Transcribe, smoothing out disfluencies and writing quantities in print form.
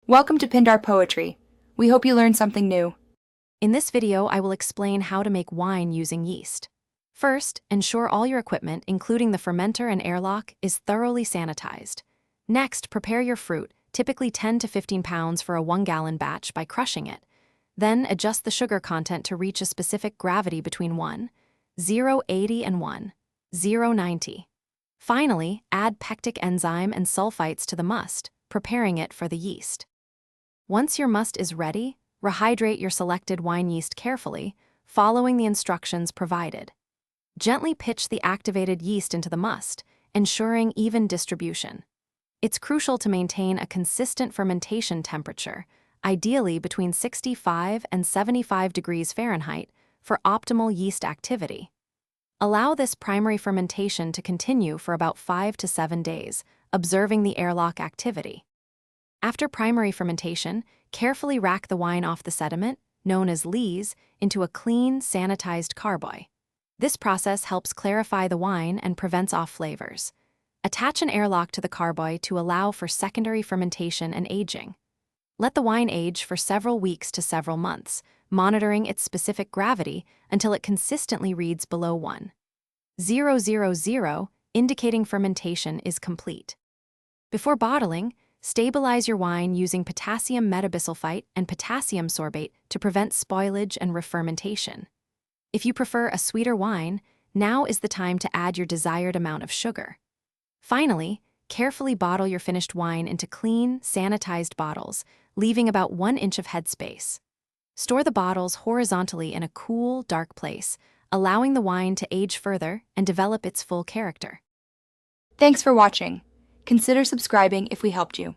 Welcome to Pindar Poetry. We hope you learned something new. In this video, I will explain how to make wine using yeast. First, ensure all your equipment, including the fermenter and airlock, is thoroughly sanitized. Next, prepare your fruit, typically 10 to 15 pounds for a 1-gallon batch, by crushing it. Then, adjust the sugar content to reach a specific gravity between 0.80 and 1.090. Finally, add pectic enzyme and sulfites to the must, preparing it for the yeast. Once your must is ready, rehydrate your selected wine yeast carefully, following the instructions provided. Gently pitch the activated yeast into the must, ensuring even distribution. It's crucial to maintain a consistent fermentation temperature, ideally between 65 and 75 degrees Fahrenheit, for optimal yeast activity. Allow this primary fermentation to continue for about 5 to 7 days, observing the airlock activity. After primary fermentation, carefully rack the wine off the sediment, known as lees, into a clean, sanitized carboy. This process helps clarify the wine and prevents off flavors. Attach an airlock to the carboy to allow for secondary fermentation and aging. Let the wine age for several weeks to several months, monitoring its specific gravity until it consistently reads below 1.000, indicating fermentation is complete. Before bottling, stabilize your wine using potassium metabisulfite and potassium sorbate to prevent spoilage and refermentation. If you prefer a sweeter wine, now is the time to add your desired amount of sugar. Finally, carefully bottle your finished wine into clean, sanitized bottles, leaving about 1 inch of headspace. Store the bottles horizontally in a cool, dark place, allowing the wine to age further and develop its full character. Thanks for watching. Consider subscribing if we helped you.